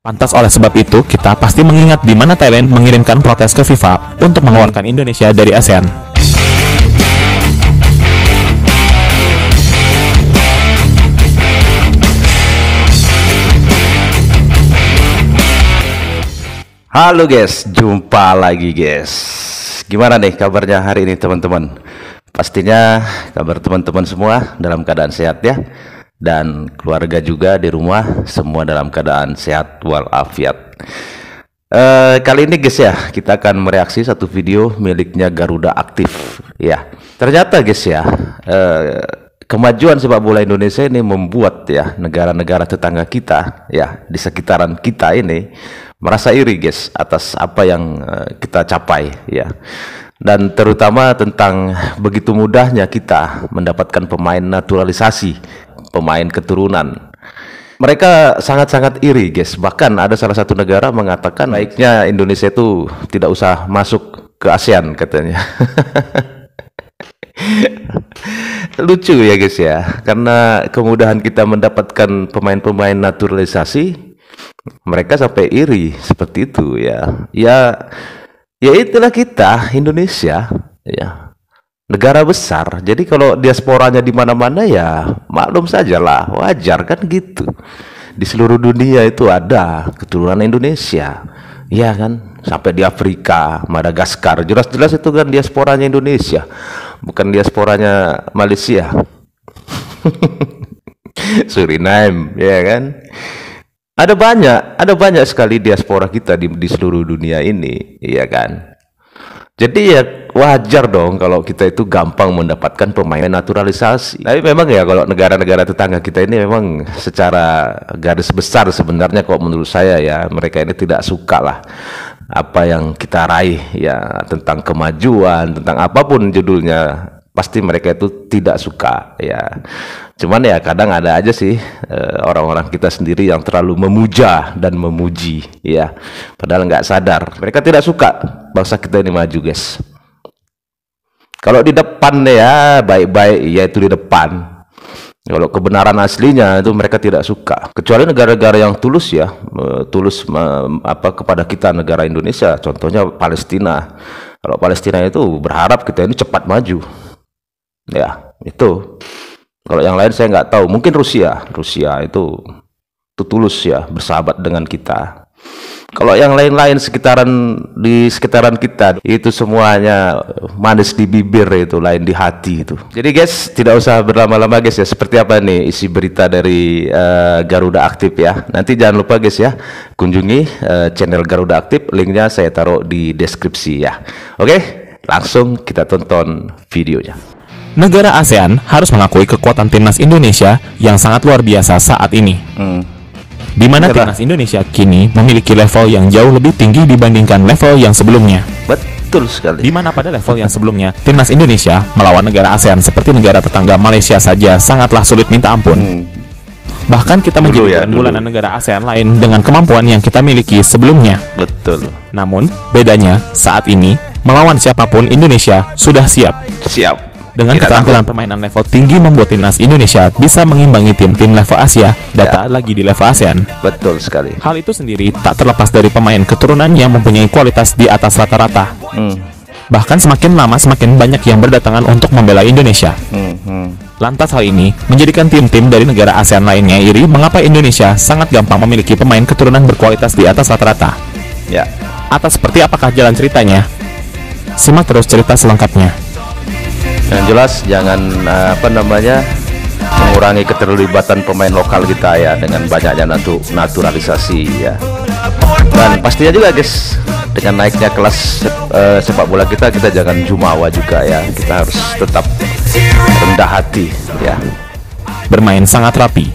Lantas oleh sebab itu, kita pasti mengingat di mana Thailand mengirimkan protes ke FIFA untuk mengeluarkan Indonesia dari ASEAN. Halo guys, jumpa lagi guys. Gimana nih kabarnya hari ini teman-teman? Pastinya kabar teman-teman semua dalam keadaan sehat ya. Dan keluarga juga di rumah semua dalam keadaan sehat walafiat. Kali ini guys ya, kita akan mereaksi satu video miliknya Garuda Aktif ya. Ternyata guys ya, kemajuan sepak bola Indonesia ini membuat ya negara-negara tetangga kita ya di sekitaran kita ini merasa iri guys atas apa yang kita capai ya. Dan terutama tentang begitu mudahnya kita mendapatkan pemain naturalisasi, pemain keturunan. Mereka sangat-sangat iri guys. Bahkan ada salah satu negara mengatakan baiknya Indonesia itu tidak usah masuk ke ASEAN katanya. Lucu ya guys ya, karena kemudahan kita mendapatkan pemain-pemain naturalisasi, mereka sampai iri seperti itu ya. Ya itulah kita Indonesia ya, negara besar. Jadi kalau diasporanya di mana-mana ya maklum sajalah, wajar kan gitu. Di seluruh dunia itu ada keturunan Indonesia, ya kan? Sampai di Afrika, Madagaskar, jelas-jelas itu kan diasporanya Indonesia, bukan diasporanya Malaysia. Suriname, ya kan? Ada banyak sekali diaspora kita di seluruh dunia ini, ya kan? Jadi ya wajar dong kalau kita itu gampang mendapatkan pemain naturalisasi. Tapi memang ya kalau negara-negara tetangga kita ini memang secara garis besar sebenarnya kok menurut saya ya mereka ini tidak suka lah apa yang kita raih ya, tentang kemajuan, tentang apapun judulnya, pasti mereka itu tidak suka ya. Cuman ya kadang ada aja sih orang-orang kita sendiri yang terlalu memuja dan memuji ya, padahal nggak sadar mereka tidak suka bangsa kita ini maju guys. Kalau di depan ya baik-baik, ya itu di depan. Kalau kebenaran aslinya itu mereka tidak suka. Kecuali negara-negara yang tulus ya, kepada kita negara Indonesia. Contohnya Palestina. Kalau Palestina itu berharap kita ini cepat maju. Ya itu. Kalau yang lain saya nggak tahu. Mungkin Rusia itu tulus ya, bersahabat dengan kita. Kalau yang lain-lain di sekitaran kita itu semuanya manis di bibir, itu lain di hati itu. Jadi guys, tidak usah berlama-lama guys ya. Seperti apa nih isi berita dari Garuda Aktif ya. Nanti jangan lupa guys ya, kunjungi channel Garuda Aktif. Linknya saya taruh di deskripsi ya. Oke, langsung kita tonton videonya. Negara ASEAN harus mengakui kekuatan timnas Indonesia yang sangat luar biasa saat ini. Di mana timnas Indonesia kini memiliki level yang jauh lebih tinggi dibandingkan level yang sebelumnya. Betul sekali. Di mana pada level yang sebelumnya, timnas Indonesia melawan negara ASEAN seperti negara tetangga Malaysia saja sangatlah sulit minta ampun. Bahkan kita menjadikan bulanan negara ASEAN lain dengan kemampuan yang kita miliki sebelumnya. Betul. Namun, bedanya saat ini, melawan siapapun Indonesia sudah siap. Dengan keterampilan permainan level tinggi membuat timnas Indonesia bisa mengimbangi tim-tim level Asia dan tak lagi di level ASEAN. Betul sekali. Hal itu sendiri tak terlepas dari pemain keturunan yang mempunyai kualitas di atas rata-rata. Bahkan semakin lama semakin banyak yang berdatangan untuk membela Indonesia. Lantas hal ini menjadikan tim-tim dari negara ASEAN lainnya iri mengapa Indonesia sangat gampang memiliki pemain keturunan berkualitas di atas rata-rata. Ya. Atas seperti apakah jalan ceritanya? Simak terus cerita selengkapnya. Yang jelas jangan mengurangi keterlibatan pemain lokal kita ya dengan banyaknya naturalisasi ya. Dan pastinya juga guys, dengan naiknya kelas sepak bola kita jangan jumawa juga ya. Kita harus tetap rendah hati ya. Bermain sangat rapi.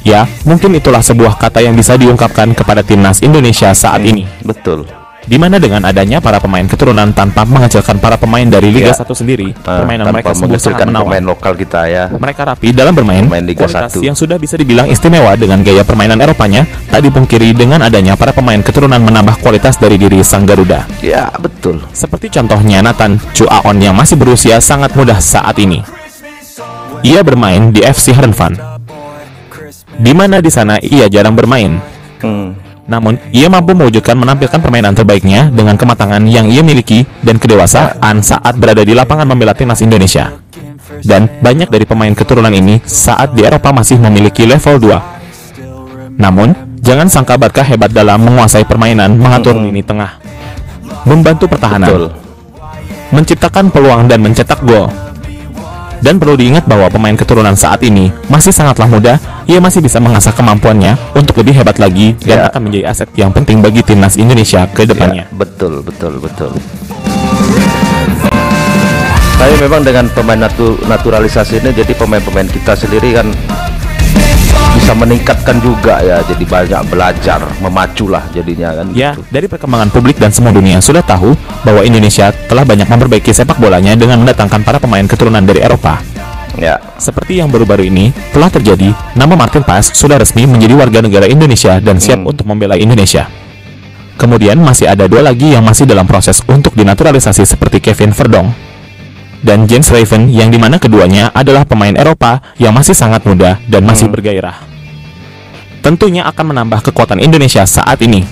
Ya, mungkin itulah sebuah kata yang bisa diungkapkan kepada timnas Indonesia saat ini. Betul. Di mana dengan adanya para pemain keturunan tanpa mengecilkan para pemain dari Liga 1 sendiri, permainan mereka sungguh sangat menawan. Pemain lokal kita ya. Mereka rapi dalam bermain, Liga kualitas 1 yang sudah bisa dibilang istimewa dengan gaya permainan Eropanya, tak dipungkiri dengan adanya para pemain keturunan menambah kualitas dari diri sang Garuda. Ya, betul. Seperti contohnya Nathan Chu Aon yang masih berusia sangat muda saat ini. Ia bermain di FC Heerenveen, di mana di sana ia jarang bermain. Namun, ia mampu mewujudkan menampilkan permainan terbaiknya dengan kematangan yang ia miliki dan kedewasaan saat berada di lapangan membela timnas Indonesia. Dan banyak dari pemain keturunan ini saat di Eropa masih memiliki level 2. Namun, jangan sangka Barca hebat dalam menguasai permainan, mengatur lini tengah, membantu pertahanan, menciptakan peluang dan mencetak gol. Dan perlu diingat bahwa pemain keturunan saat ini masih sangatlah muda, ia masih bisa mengasah kemampuannya untuk lebih hebat lagi dan akan menjadi aset yang penting bagi timnas Indonesia ke depannya. Betul. Tapi memang dengan pemain naturalisasi ini, jadi pemain-pemain kita sendiri kan bisa meningkatkan juga ya, jadi banyak belajar, memaculah jadinya kan. Ya, dari perkembangan publik dan semua dunia sudah tahu bahwa Indonesia telah banyak memperbaiki sepak bolanya dengan mendatangkan para pemain keturunan dari Eropa. Ya. Seperti yang baru-baru ini telah terjadi, nama Martin Paes sudah resmi menjadi warga negara Indonesia dan siap untuk membela Indonesia. Kemudian masih ada 2 lagi yang masih dalam proses untuk dinaturalisasi seperti Kevin Verdong dan James Raven, yang dimana keduanya adalah pemain Eropa yang masih sangat muda dan masih bergairah. Tentunya akan menambah kekuatan Indonesia saat ini.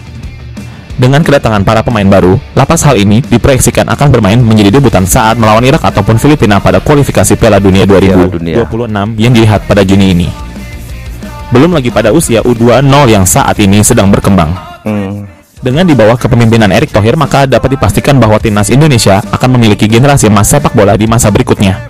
Dengan kedatangan para pemain baru, lapas hal ini diproyeksikan akan bermain menjadi debutan saat melawan Irak ataupun Filipina pada kualifikasi Piala Dunia 2026 yang dilihat pada Juni ini. Belum lagi pada usia U20 yang saat ini sedang berkembang. Dengan di bawah kepemimpinan Erick Thohir, maka dapat dipastikan bahwa timnas Indonesia akan memiliki generasi emas sepak bola di masa berikutnya.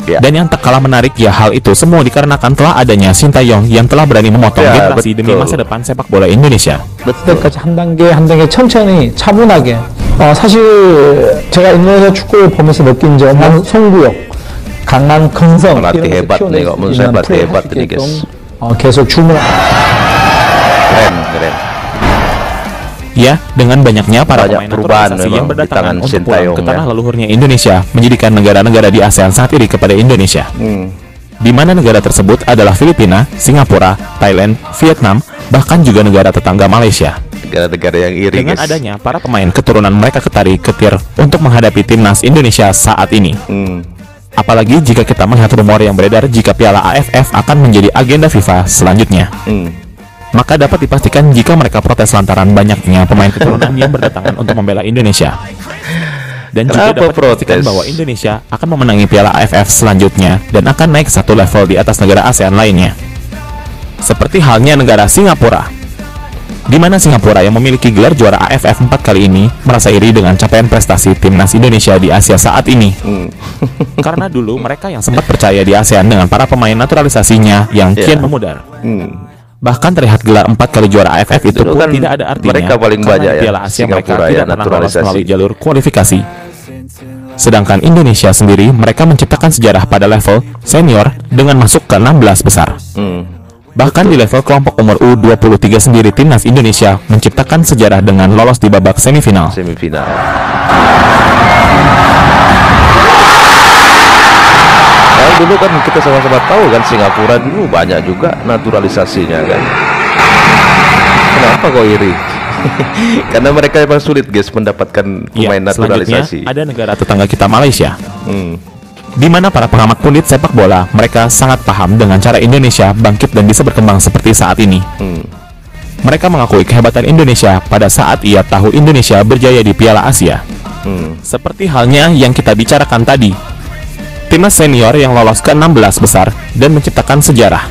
Dan yang tak kalah menarik ya, hal itu semua dikarenakan telah adanya Sintayong yang telah berani memotong generasi demi masa depan sepak bola Indonesia. 그때까지 한 단계 천천히 차분하게 사실 제가 인도네시아 축구를 보면서 느낀 점은 송구역, 강한 근성 이런 것을 키워낼 수 있는 플레이할 수 있게끔 계속 주문을. Keren. Ya, dengan banyaknya para pemain naturalisasi yang berdatangan untuk pulang ke tanah leluhurnya Indonesia, menjadikan negara-negara di ASEAN sangat iri kepada Indonesia. Di mana negara tersebut adalah Filipina, Singapura, Thailand, Vietnam, bahkan juga negara tetangga Malaysia. Negara-negara yang iri, dengan adanya para pemain keturunan mereka ketir untuk menghadapi timnas Indonesia saat ini. Apalagi jika kita melihat rumor yang beredar jika Piala AFF akan menjadi agenda FIFA selanjutnya. Maka dapat dipastikan jika mereka protes lantaran banyaknya pemain keturunan yang berdatangan untuk membela Indonesia. Dan juga dapat dipastikan bahwa Indonesia akan memenangi Piala AFF selanjutnya dan akan naik satu level di atas negara ASEAN lainnya. Seperti halnya negara Singapura, di mana Singapura yang memiliki gelar juara AFF 4 kali ini merasa iri dengan capaian prestasi timnas Indonesia di Asia saat ini. Karena dulu mereka yang sempat percaya di ASEAN dengan para pemain naturalisasinya yang kian memudar. Bahkan terlihat gelar 4 kali juara AFF itu pun tidak ada artinya mereka paling banyak ya, Piala Asia mereka tidak pernah lolos melalui jalur kualifikasi. Sedangkan Indonesia sendiri mereka menciptakan sejarah pada level senior dengan masuk ke 16 besar. Bahkan di level kelompok umur U23 sendiri timnas Indonesia menciptakan sejarah dengan lolos di babak semifinal. Dulu kan kita sama-sama tahu kan Singapura dulu banyak juga naturalisasinya kan. Kenapa kok iri? Karena mereka memang sulit guys mendapatkan pemain naturalisasi. Ada negara tetangga kita Malaysia, di mana para pengamat kulit sepak bola mereka sangat paham dengan cara Indonesia bangkit dan bisa berkembang seperti saat ini. Mereka mengakui kehebatan Indonesia pada saat ia tahu Indonesia berjaya di Piala Asia. Seperti halnya yang kita bicarakan tadi, timnas senior yang lolos ke 16 besar dan menciptakan sejarah.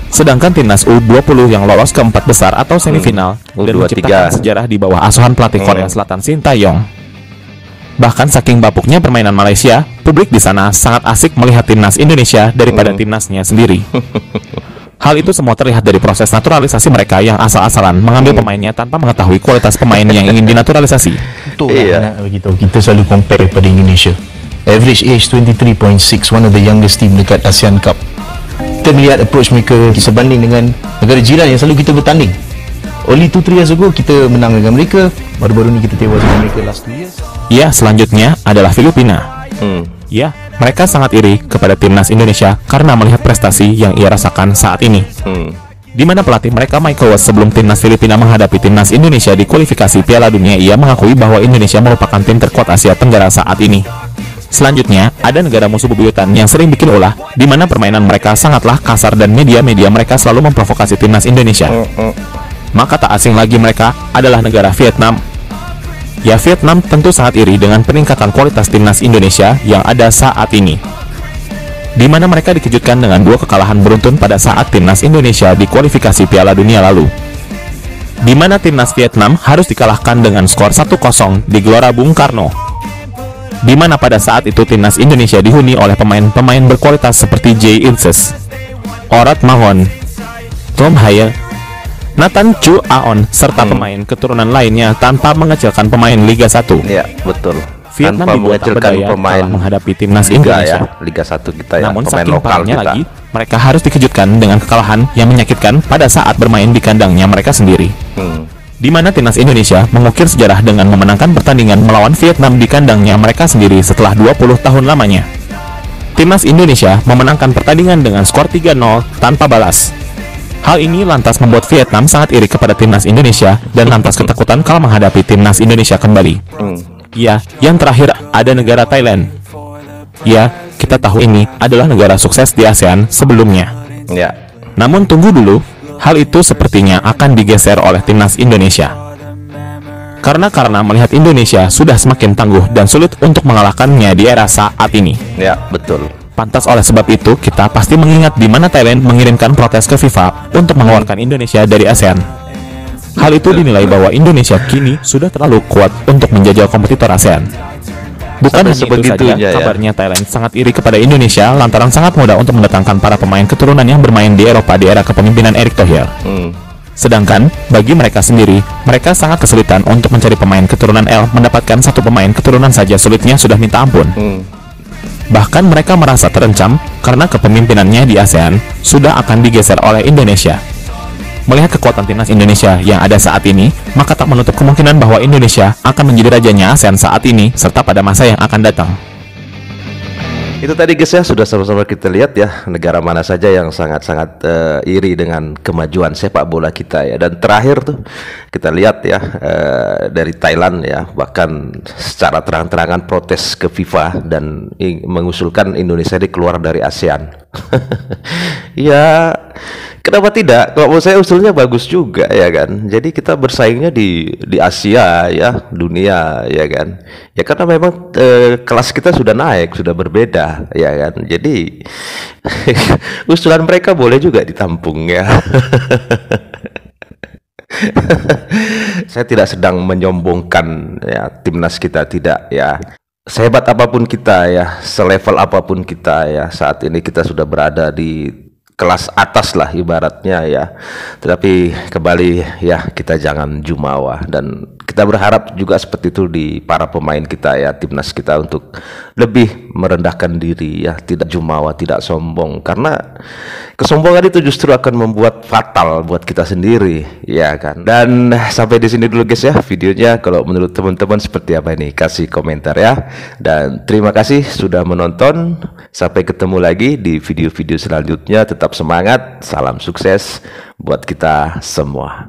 Sedangkan timnas U20 yang lolos ke 4 besar atau semifinal dan menciptakan sejarah di bawah asuhan pelatih Korea Selatan Sintayong. Bahkan saking bapuknya permainan Malaysia, publik di sana sangat asik melihat timnas Indonesia daripada timnasnya sendiri. Hal itu semua terlihat dari proses naturalisasi mereka yang asal-asalan mengambil pemainnya tanpa mengetahui kualitas pemain yang ingin dinaturalisasi. Begitu kita selalu compare pada Indonesia. Average age 23.6, one of the youngest team dekat ASEAN Cup. Kita melihat approach mereka sebanding dengan negara jiran yang selalu kita bertanding. Only 2-3 years ago kita menang dengan mereka. Baru-baru ni kita tewas dengan mereka last 2 years. Ya, selanjutnya adalah Filipina. Ya, mereka sangat iri kepada timnas Indonesia karena melihat prestasi yang ia rasakan saat ini. Di mana pelatih mereka Michael West sebelum timnas Filipina menghadapi timnas Indonesia di kualifikasi Piala Dunia, ia mengakui bahwa Indonesia merupakan tim terkuat Asia Tenggara saat ini. Selanjutnya, ada negara musuh bebuyutan yang sering bikin ulah, di mana permainan mereka sangatlah kasar dan media-media mereka selalu memprovokasi timnas Indonesia. maka tak asing lagi mereka adalah negara Vietnam. Ya, Vietnam tentu sangat iri dengan peningkatan kualitas timnas Indonesia yang ada saat ini, di mana mereka dikejutkan dengan 2 kekalahan beruntun pada saat timnas Indonesia di kualifikasi Piala Dunia lalu, di mana timnas Vietnam harus dikalahkan dengan skor 1-0 di Gelora Bung Karno, di mana pada saat itu timnas Indonesia dihuni oleh pemain-pemain berkualitas seperti Jay Inces, Orat Mahon, Tom Haye, Nathan Chu Aon, serta pemain keturunan lainnya tanpa mengecilkan pemain Liga 1. Ya, betul. Vietnam dibuat tak berdaya kalah menghadapi timnas Indonesia. Liga 1 kita ya, namun pemain saking lokal parahnya kita. lagi, mereka harus dikejutkan dengan kekalahan yang menyakitkan pada saat bermain di kandangnya mereka sendiri. Di mana timnas Indonesia mengukir sejarah dengan memenangkan pertandingan melawan Vietnam di kandangnya mereka sendiri setelah 20 tahun lamanya. Timnas Indonesia memenangkan pertandingan dengan skor 3-0 tanpa balas. Hal ini lantas membuat Vietnam sangat iri kepada timnas Indonesia dan lantas ketakutan kalau menghadapi timnas Indonesia kembali. Ya, yang terakhir ada negara Thailand. Ya, kita tahu ini adalah negara sukses di ASEAN sebelumnya. Ya. Namun tunggu dulu, hal itu sepertinya akan digeser oleh timnas Indonesia. Karena melihat Indonesia sudah semakin tangguh dan sulit untuk mengalahkannya di era saat ini. Ya, betul. Pantas oleh sebab itu, kita pasti mengingat di mana Thailand mengirimkan protes ke FIFA untuk mengeluarkan Indonesia dari ASEAN. Hal itu dinilai bahwa Indonesia kini sudah terlalu kuat untuk menjajal kompetitor ASEAN. Bukan hanya itu saja, kabarnya Thailand sangat iri kepada Indonesia lantaran sangat mudah untuk mendatangkan para pemain keturunan yang bermain di Eropa di era kepemimpinan Erick Thohir. Sedangkan, bagi mereka sendiri, mereka sangat kesulitan untuk mencari pemain keturunan L. Mendapatkan satu pemain keturunan saja sulitnya sudah minta ampun. Bahkan mereka merasa terancam karena kepemimpinannya di ASEAN sudah akan digeser oleh Indonesia. Melihat kekuatan timnas Indonesia yang ada saat ini, maka tak menutup kemungkinan bahwa Indonesia akan menjadi rajanya ASEAN saat ini, serta pada masa yang akan datang. Itu tadi guys ya, sudah sama-sama kita lihat ya negara mana saja yang sangat-sangat iri dengan kemajuan sepak bola kita ya. Dan terakhir tuh kita lihat ya dari Thailand ya, bahkan secara terang-terangan protes ke FIFA dan mengusulkan Indonesia keluar dari ASEAN. Ya, kenapa tidak? Kalau menurut saya usulnya bagus juga ya kan. Jadi kita bersaingnya di Asia ya, dunia ya kan. Ya karena memang kelas kita sudah naik, sudah berbeda ya kan. Jadi usulan mereka boleh juga ditampung ya. Saya tidak sedang menyombongkan ya timnas kita, tidak ya. Sehebat apapun kita ya, selevel apapun kita ya, saat ini kita sudah berada di kelas atas lah ibaratnya ya. Tetapi kembali ya, kita jangan jumawa, dan kita berharap juga seperti itu di para pemain kita ya, timnas kita, untuk lebih merendahkan diri ya, tidak jumawa, tidak sombong, karena kesombongan itu justru akan membuat fatal buat kita sendiri ya kan. Dan sampai di sini dulu guys ya videonya. Kalau menurut teman-teman seperti apa ini, kasih komentar ya. Dan terima kasih sudah menonton. Sampai ketemu lagi di video-video selanjutnya. Tetap semangat, salam sukses buat kita semua.